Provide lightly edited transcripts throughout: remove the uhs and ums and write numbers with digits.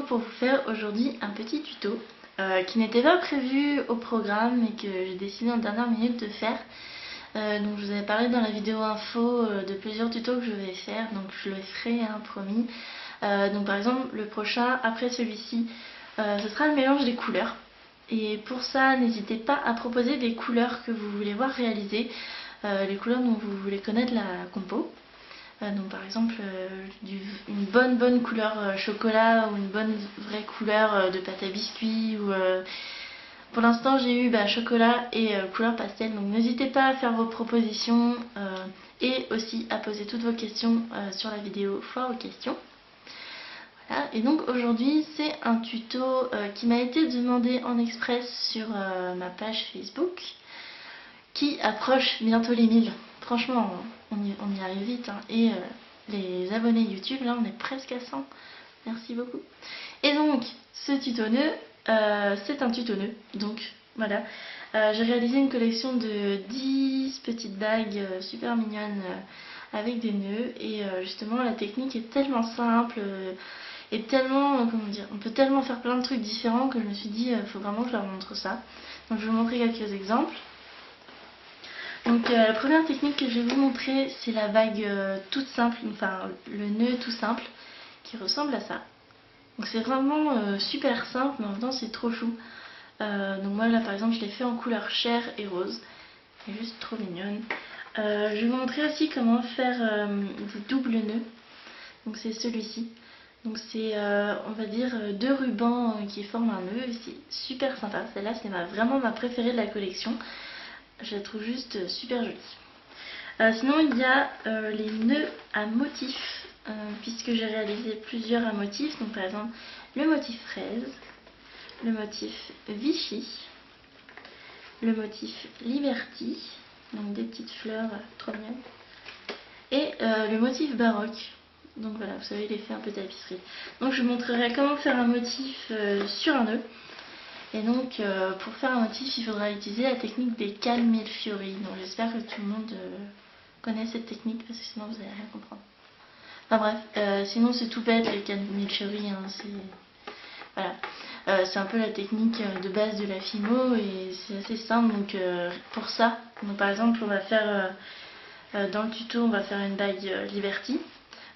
pour vous faire aujourd'hui un petit tuto qui n'était pas prévu au programme et que j'ai décidé en dernière minute de faire. Donc je vous avais parlé dans la vidéo info de plusieurs tutos que je vais faire, donc je le ferai, hein, promis. Donc par exemple le prochain après celui-ci, ce sera le mélange des couleurs. Et pour ça, n'hésitez pas à proposer des couleurs que vous voulez voir réaliser, les couleurs dont vous voulez connaître la compo. Donc par exemple une bonne couleur chocolat ou une bonne vraie couleur de pâte à biscuits ou pour l'instant j'ai eu chocolat et couleur pastel, donc n'hésitez pas à faire vos propositions et aussi à poser toutes vos questions sur la vidéo foire aux questions. Voilà. Et donc aujourd'hui c'est un tuto qui m'a été demandé en express sur ma page Facebook qui approche bientôt les 1000. Franchement, on y arrive vite, hein. Et les abonnés YouTube, là, on est presque à 100. Merci beaucoup. Et donc, ce tuto nœud, c'est un tuto nœud. Donc, voilà. J'ai réalisé une collection de 10 petites bagues super mignonnes avec des nœuds. Et justement, la technique est tellement simple et tellement, comment dire, on peut tellement faire plein de trucs différents que je me suis dit, il faut vraiment que je leur montre ça. Donc, je vais vous montrer quelques exemples. Donc la première technique que je vais vous montrer, c'est la bague toute simple, enfin le nœud tout simple, qui ressemble à ça. Donc c'est vraiment super simple, mais en même temps c'est trop chou. Donc moi là par exemple je l'ai fait en couleur chair et rose, elle est juste trop mignonne. Je vais vous montrer aussi comment faire du double nœud, donc c'est celui-ci. Donc c'est on va dire deux rubans qui forment un nœud, c'est super sympa, celle-là c'est vraiment ma préférée de la collection. Je la trouve juste super jolie. Sinon il y a les nœuds à motifs, puisque j'ai réalisé plusieurs à motifs. Donc par exemple le motif fraise, le motif Vichy, le motif Liberty, donc des petites fleurs trop mignonnes, et le motif baroque. Donc voilà, vous savez l'effet un peu tapisserie. Donc je vous montrerai comment faire un motif sur un nœud. Et donc pour faire un motif il faudra utiliser la technique des cannes millefiori. Donc j'espère que tout le monde connaît cette technique parce que sinon vous n'allez rien comprendre. Enfin bref, sinon c'est tout bête les cannes millefiori, hein, voilà. C'est un peu la technique de base de la Fimo et c'est assez simple. Donc pour ça, donc, par exemple on va faire dans le tuto on va faire une bague Liberty.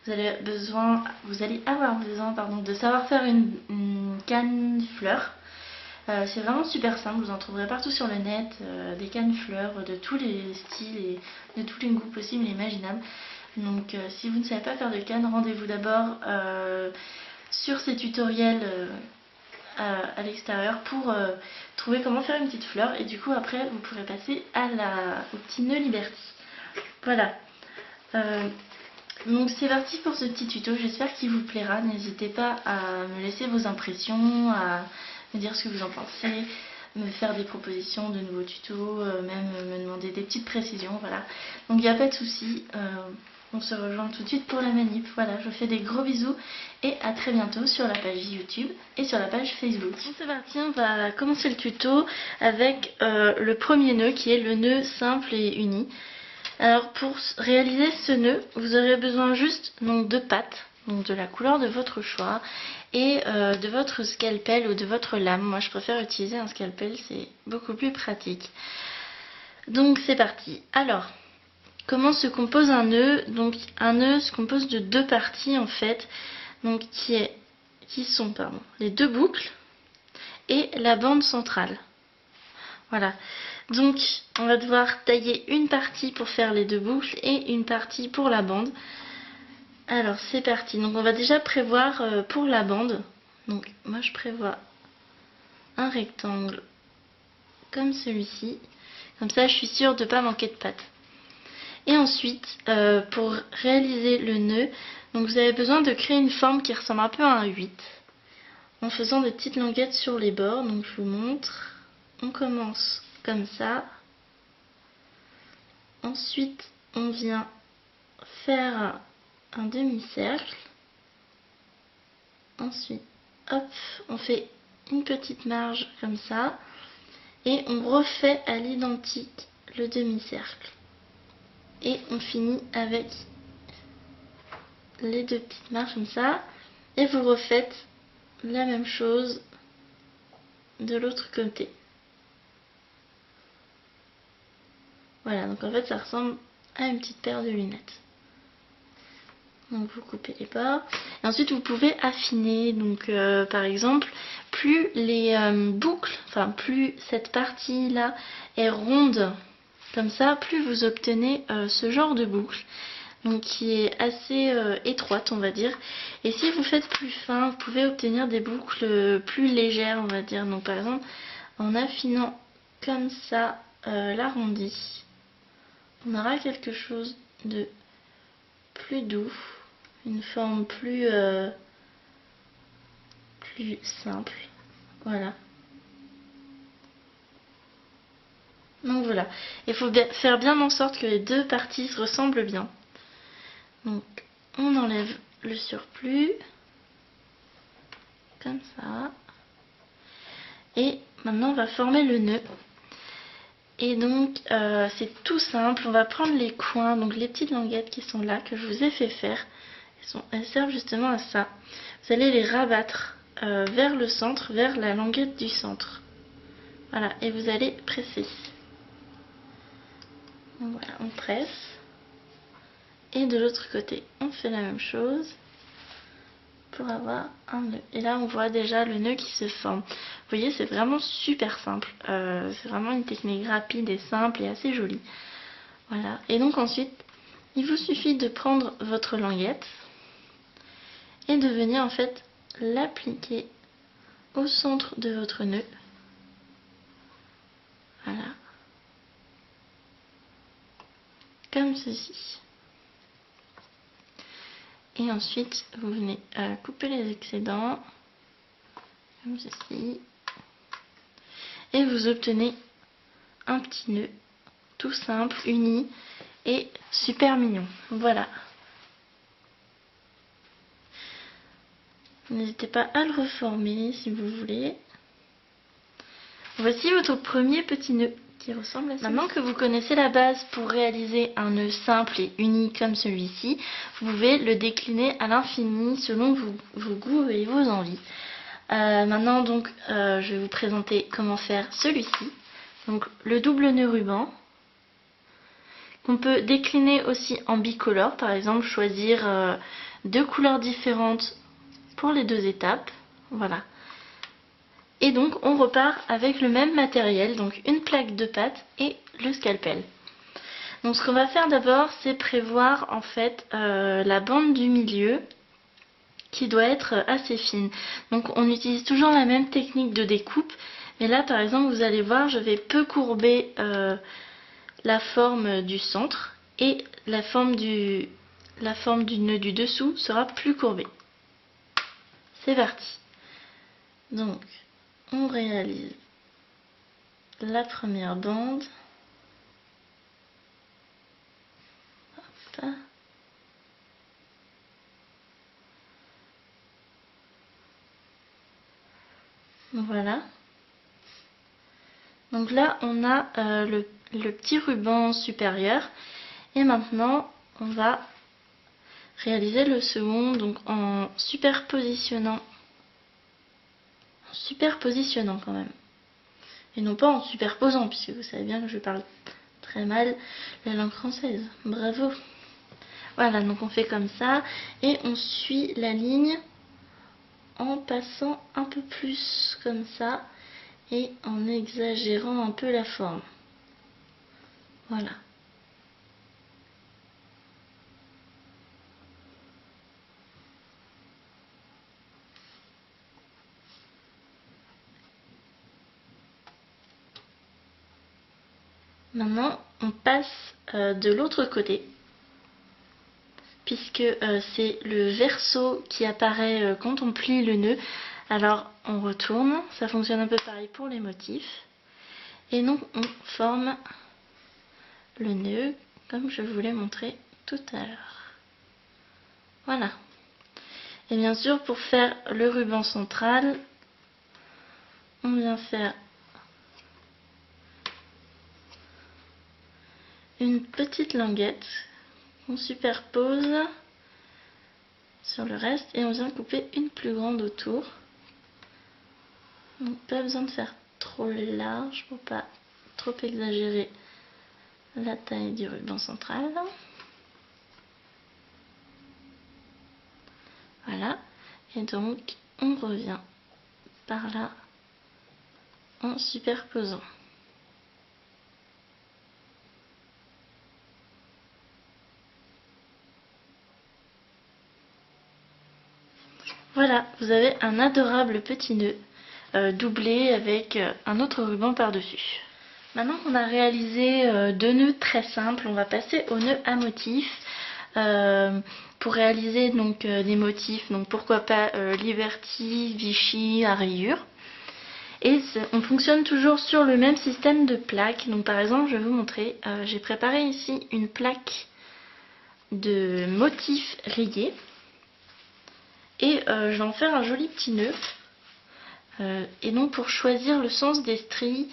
Vous allez avoir besoin de savoir faire une canne fleur. C'est vraiment super simple, vous en trouverez partout sur le net, des cannes fleurs de tous les styles et de tous les goûts possibles et imaginables. Donc si vous ne savez pas faire de cannes, rendez-vous d'abord sur ces tutoriels à l'extérieur pour trouver comment faire une petite fleur. Et du coup après vous pourrez passer au petit nœud Liberty. Voilà. Donc c'est parti pour ce petit tuto, j'espère qu'il vous plaira. N'hésitez pas à me laisser vos impressions, à me dire ce que vous en pensez, me faire des propositions de nouveaux tutos, même me demander des petites précisions, voilà. Donc il n'y a pas de souci, on se rejoint tout de suite pour la manip. Voilà, je vous fais des gros bisous et à très bientôt sur la page YouTube et sur la page Facebook. Donc c'est parti, on va commencer le tuto avec le premier nœud qui est le nœud simple et uni. Alors pour réaliser ce nœud, vous aurez besoin juste donc de pattes, donc de la couleur de votre choix et de votre scalpel ou de votre lame. Moi je préfère utiliser un scalpel, c'est beaucoup plus pratique. Donc c'est parti. Alors, comment se compose un nœud? Donc un nœud se compose de deux parties en fait, donc qui sont les deux boucles et la bande centrale. Voilà. Donc on va devoir tailler une partie pour faire les deux boucles et une partie pour la bande. Alors c'est parti. Donc on va déjà prévoir pour la bande. Donc moi je prévois un rectangle comme celui-ci. Comme ça je suis sûre de ne pas manquer de pattes. Et ensuite pour réaliser le nœud, donc vous avez besoin de créer une forme qui ressemble un peu à un 8. En faisant des petites languettes sur les bords. Donc je vous montre. On commence comme ça. Ensuite, on vient faire un demi-cercle. Ensuite, hop, on fait une petite marge comme ça. Et on refait à l'identique le demi-cercle. Et on finit avec les deux petites marges comme ça. Et vous refaites la même chose de l'autre côté. Voilà, donc en fait ça ressemble à une petite paire de lunettes. Donc vous coupez les bords. Et ensuite vous pouvez affiner. Donc par exemple, plus les boucles, enfin plus cette partie là est ronde comme ça, plus vous obtenez ce genre de boucle. Donc qui est assez étroite, on va dire. Et si vous faites plus fin, vous pouvez obtenir des boucles plus légères, on va dire. Donc par exemple, en affinant comme ça l'arrondi, on aura quelque chose de plus doux, une forme plus simple. Voilà. Donc voilà. Il faut faire bien en sorte que les deux parties se ressemblent bien. Donc on enlève le surplus. Comme ça. Et maintenant on va former le nœud. Et donc c'est tout simple. On va prendre les coins, donc les petites languettes qui sont là, que je vous ai fait faire. Elles servent justement à ça. Vous allez les rabattre vers le centre, vers la languette du centre. Voilà, et vous allez presser. Donc voilà, on presse. Et de l'autre côté, on fait la même chose pour avoir un nœud. Et là, on voit déjà le nœud qui se forme. Vous voyez, c'est vraiment super simple. C'est vraiment une technique rapide et simple et assez jolie. Voilà. Et donc ensuite, il vous suffit de prendre votre languette et de venir en fait l'appliquer au centre de votre nœud. Voilà. Comme ceci. Et ensuite, vous venez couper les excédents, comme ceci. Et vous obtenez un petit nœud, tout simple, uni et super mignon. Voilà. N'hésitez pas à le reformer si vous voulez. Voici votre premier petit nœud qui ressemble à ça. Maintenant que vous connaissez la base pour réaliser un nœud simple et uni comme celui-ci, vous pouvez le décliner à l'infini selon vos goûts et vos envies. Maintenant donc je vais vous présenter comment faire celui-ci. Donc le double nœud ruban qu'on peut décliner aussi en bicolore, par exemple choisir deux couleurs différentes pour les deux étapes. Voilà. Et donc on repart avec le même matériel, donc une plaque de pâte et le scalpel. Donc ce qu'on va faire d'abord, c'est prévoir en fait la bande du milieu qui doit être assez fine. Donc on utilise toujours la même technique de découpe, mais là par exemple vous allez voir, je vais peu courber la forme du centre et la forme du nœud du dessous sera plus courbée. C'est parti. Donc on réalise la première bande. Hop. Voilà. Donc là on a le petit ruban supérieur et maintenant on va réaliser le second, donc en superpositionnant quand même, et non pas en superposant, puisque vous savez bien que je parle très mal la langue française. Bravo. Voilà, donc on fait comme ça et on suit la ligne en passant un peu plus comme ça et en exagérant un peu la forme. Voilà. Maintenant, on passe de l'autre côté, puisque c'est le verso qui apparaît quand on plie le nœud. Alors, on retourne, ça fonctionne un peu pareil pour les motifs. Et donc, on forme le nœud, comme je vous l'ai montré tout à l'heure. Voilà. Et bien sûr, pour faire le ruban central, on vient faire une petite languette qu'on superpose sur le reste et on vient couper une plus grande autour, Donc pas besoin de faire trop large pour pas trop exagérer la taille du ruban central. Voilà, et donc on revient par là en superposant. Voilà, vous avez un adorable petit nœud doublé avec un autre ruban par-dessus. Maintenant qu'on a réalisé deux nœuds très simples, on va passer au nœud à motif. Pour réaliser donc des motifs, donc pourquoi pas Liberty, Vichy, à rayures. Et on fonctionne toujours sur le même système de plaques. Donc par exemple, je vais vous montrer, j'ai préparé ici une plaque de motifs rayés. Et je vais en faire un joli petit nœud. Et donc pour choisir le sens des stries,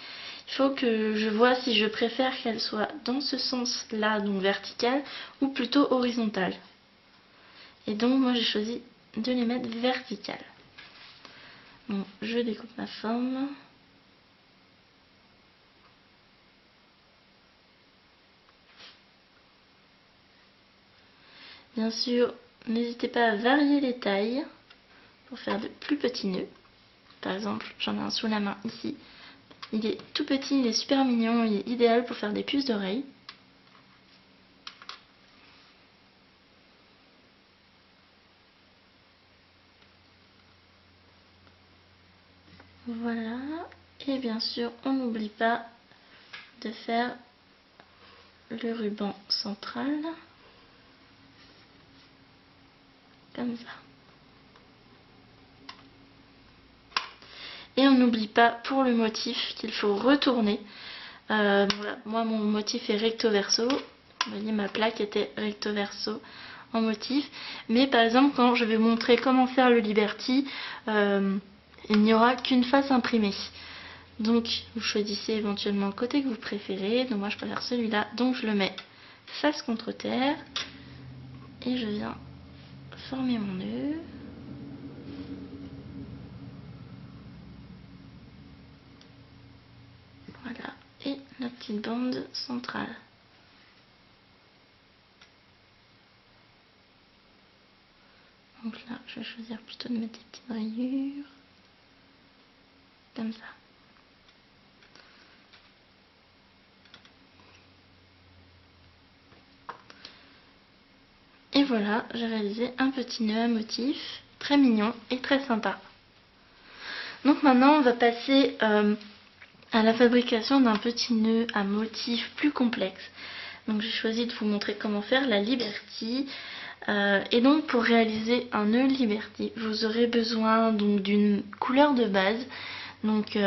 il faut que je vois si je préfère qu'elles soient dans ce sens-là, donc verticale, ou plutôt horizontale. Et donc moi j'ai choisi de les mettre verticales. Donc je découpe ma forme. Bien sûr, n'hésitez pas à varier les tailles pour faire de plus petits nœuds. Par exemple, j'en ai un sous la main ici. Il est tout petit, il est super mignon, il est idéal pour faire des puces d'oreilles. Voilà, et bien sûr, on n'oublie pas de faire le ruban central, comme ça. Et on n'oublie pas pour le motif qu'il faut retourner. Voilà. Moi, mon motif est recto verso. Vous voyez, ma plaque était recto verso en motif. Mais par exemple, quand je vais montrer comment faire le Liberty, il n'y aura qu'une face imprimée. Donc, vous choisissez éventuellement le côté que vous préférez. Donc, moi, je préfère celui-là. Donc, je le mets face contre terre. Et je viens former mon nœud. Voilà. Et la petite bande centrale. Donc là, je vais choisir plutôt de mettre des petites rayures. Comme ça. Et voilà, j'ai réalisé un petit nœud à motif, très mignon et très sympa. Donc maintenant, on va passer à la fabrication d'un petit nœud à motif plus complexe. Donc j'ai choisi de vous montrer comment faire la Liberty. Et donc pour réaliser un nœud Liberty, vous aurez besoin donc d'une couleur de base. Donc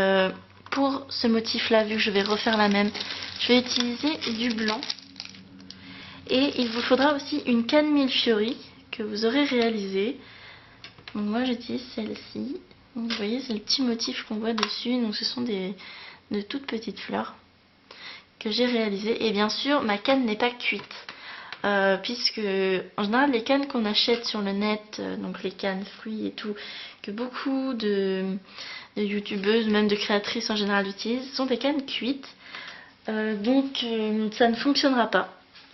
pour ce motif là, vu que je vais refaire la même, je vais utiliser du blanc. Et il vous faudra aussi une canne millefiori que vous aurez réalisée. Donc moi j'utilise celle-ci. Vous voyez, c'est le petit motif qu'on voit dessus. Donc ce sont de toutes petites fleurs que j'ai réalisées. Et bien sûr, ma canne n'est pas cuite. Puisque en général les cannes qu'on achète sur le net, donc les cannes fruits et tout, que beaucoup de youtubeuses, même de créatrices en général utilisent, sont des cannes cuites. Donc ça ne fonctionnera pas,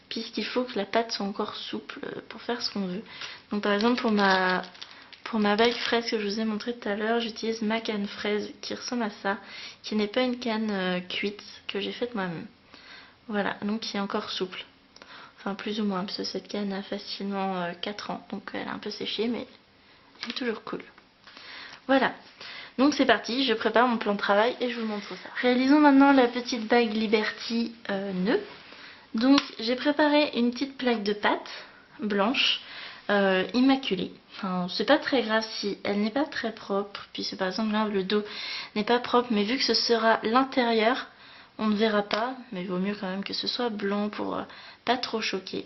puisqu'il faut que la pâte soit encore souple pour faire ce qu'on veut. Donc par exemple pour ma bague fraise que je vous ai montré tout à l'heure, j'utilise ma canne fraise qui ressemble à ça, qui n'est pas une canne cuite, que j'ai faite moi-même. Voilà, donc qui est encore souple. Enfin plus ou moins, parce que cette canne a facilement 4 ans, donc elle a un peu séché, mais elle est toujours cool. Voilà, donc c'est parti, je prépare mon plan de travail et je vous montre ça. Réalisons maintenant la petite bague Liberty nœud. Donc j'ai préparé une petite plaque de pâte blanche immaculée. Enfin, c'est pas très grave si elle n'est pas très propre, puisque par exemple là le dos n'est pas propre, mais vu que ce sera l'intérieur, on ne verra pas, mais il vaut mieux quand même que ce soit blanc pour pas trop choquer.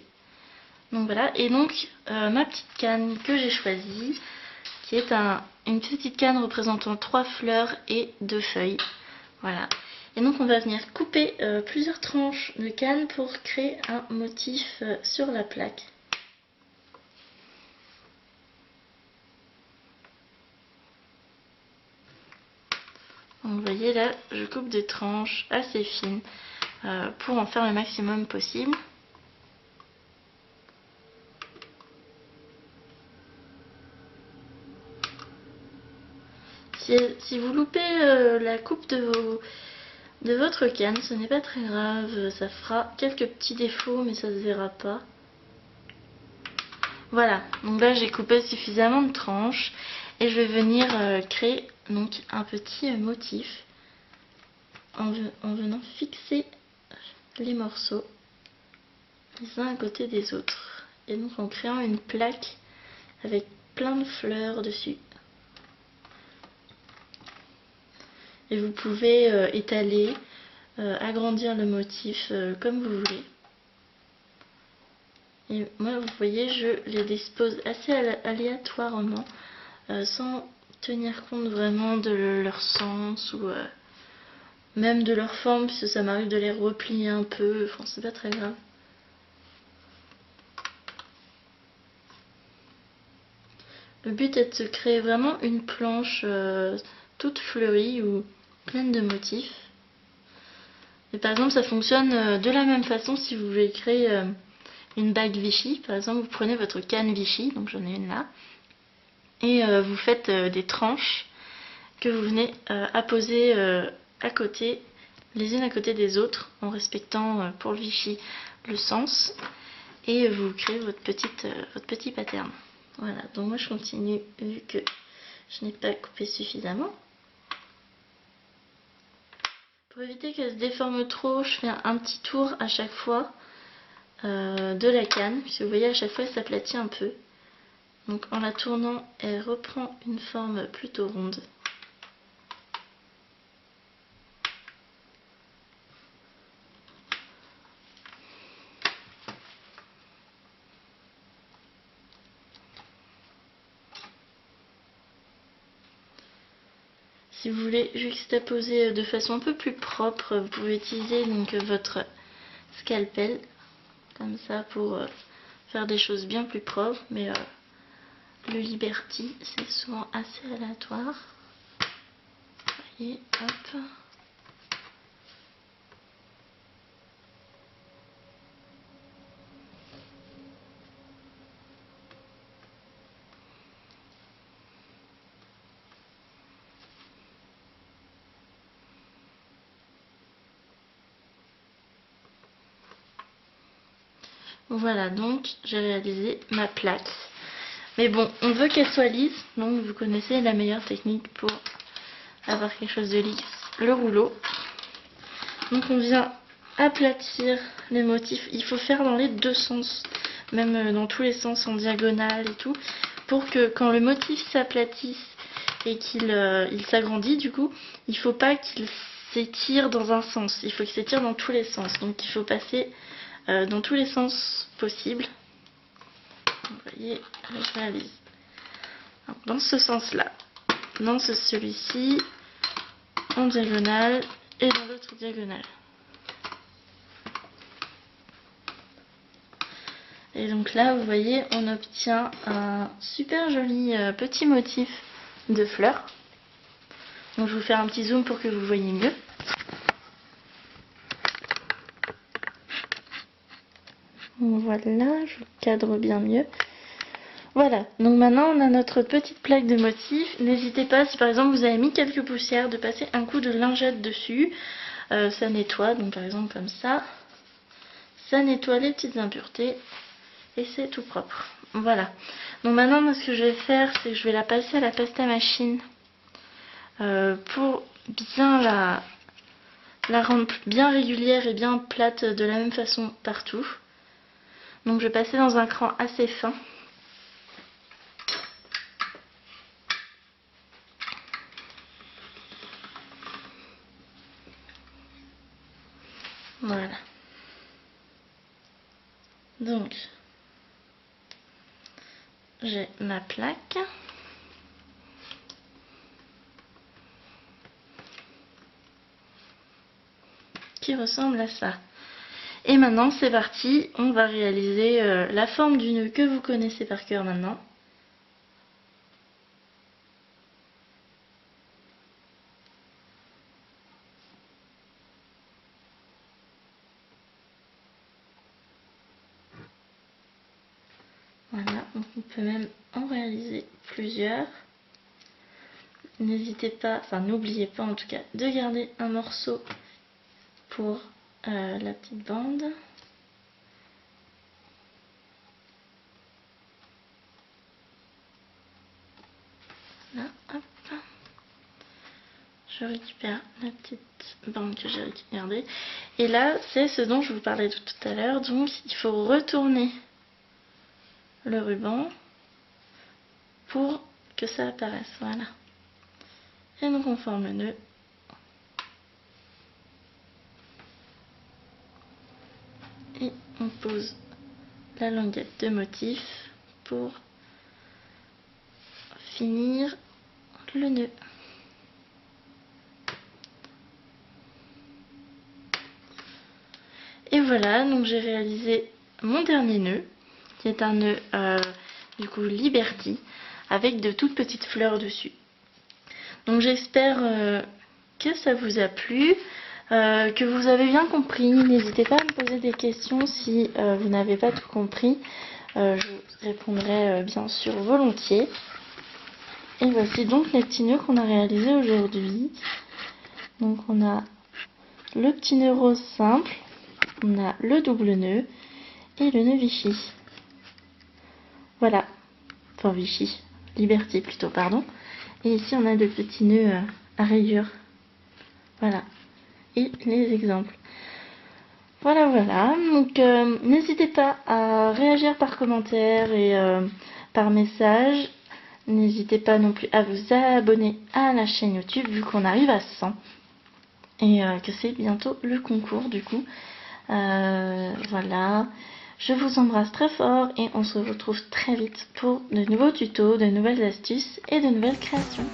Donc voilà, et donc ma petite canne que j'ai choisie, qui est une petite canne représentant 3 fleurs et 2 feuilles. Voilà. Et donc on va venir couper plusieurs tranches de canne pour créer un motif sur la plaque. Donc vous voyez là, je coupe des tranches assez fines pour en faire le maximum possible. Si vous loupez la coupe de votre canne, ce n'est pas très grave, ça fera quelques petits défauts mais ça se verra pas. Voilà, donc là j'ai coupé suffisamment de tranches et je vais venir créer donc un petit motif en venant fixer les morceaux les uns à côté des autres et donc en créant une plaque avec plein de fleurs dessus. Et vous pouvez étaler, agrandir le motif comme vous voulez. Et moi, vous voyez, je les dispose assez aléatoirement, sans tenir compte vraiment de leur sens ou même de leur forme, puisque ça m'arrive de les replier un peu, enfin c'est pas très grave. Le but est de se créer vraiment une planche toute fleurie ou pleine de motifs. Et par exemple, ça fonctionne de la même façon si vous voulez créer une bague Vichy. Par exemple, vous prenez votre canne Vichy, donc j'en ai une là, et vous faites des tranches que vous venez apposer à côté, les unes à côté des autres, en respectant pour le Vichy le sens, et vous créez votre petit pattern. Voilà, donc moi je continue vu que je n'ai pas coupé suffisamment. Pour éviter qu'elle se déforme trop, je fais un petit tour à chaque fois de la canne, puisque vous voyez à chaque fois elle s'aplatit un peu. Donc en la tournant, elle reprend une forme plutôt ronde. Si vous voulez juxtaposer de façon un peu plus propre, vous pouvez utiliser donc votre scalpel, comme ça, pour faire des choses bien plus propres, mais le Liberty, c'est souvent assez aléatoire. Vous voyez, hop. Voilà, donc j'ai réalisé ma plaque. Mais bon, on veut qu'elle soit lisse, donc vous connaissez la meilleure technique pour avoir quelque chose de lisse, le rouleau. Donc on vient aplatir les motifs. Il faut faire dans les deux sens, même dans tous les sens en diagonale et tout, pour que quand le motif s'aplatisse et qu'il s'agrandit, du coup, il ne faut pas qu'il s'étire dans un sens, il faut qu'il s'étire dans tous les sens. Donc il faut passer dans tous les sens possibles. Vous voyez, je réalise. Alors, dans ce sens-là, dans celui-ci, en diagonale et dans l'autre diagonale. Et donc là, vous voyez, on obtient un super joli petit motif de fleurs. Donc je vais vous faire un petit zoom pour que vous voyez mieux. Voilà, je cadre bien mieux. Voilà, donc maintenant on a notre petite plaque de motifs. N'hésitez pas, si par exemple vous avez mis quelques poussières, de passer un coup de lingette dessus. Ça nettoie, donc par exemple comme ça. Ça nettoie les petites impuretés et c'est tout propre. Voilà, donc maintenant moi, ce que je vais faire, c'est que je vais la passer à la pasta machine pour bien la rendre bien régulière et bien plate de la même façon partout. Donc je vais passer dans un cran assez fin. Voilà. Donc, j'ai ma plaque. Qui ressemble à ça. Et maintenant, c'est parti. On va réaliser la forme du nœud que vous connaissez par cœur maintenant. donc on peut même en réaliser plusieurs. N'hésitez pas, enfin n'oubliez pas en tout cas, de garder un morceau pour la petite bande. Là, hop. Je récupère la petite bande que j'ai gardée. Et là, c'est ce dont je vous parlais tout à l'heure. Donc, il faut retourner le ruban pour que ça apparaisse. Voilà. Et donc, on forme le nœud. Et on pose la languette de motif pour finir le nœud. Et voilà, donc j'ai réalisé mon dernier nœud, qui est un nœud du coup Liberty, avec de toutes petites fleurs dessus. Donc j'espère que ça vous a plu, que vous avez bien compris. N'hésitez pas à me poser des questions si vous n'avez pas tout compris. Je répondrai bien sûr volontiers. Et voici donc les petits nœuds qu'on a réalisés aujourd'hui. Donc on a le petit nœud rose simple. On a le double nœud et le nœud Vichy. Voilà. Enfin Vichy. Liberty plutôt, pardon. Et ici on a de petits nœuds à rayures. Voilà. Et les exemples. Voilà. Donc n'hésitez pas à réagir par commentaire et par message. N'hésitez pas non plus à vous abonner à la chaîne YouTube vu qu'on arrive à 100. Et que c'est bientôt le concours du coup. Voilà, je vous embrasse très fort et on se retrouve très vite pour de nouveaux tutos, de nouvelles astuces et de nouvelles créations.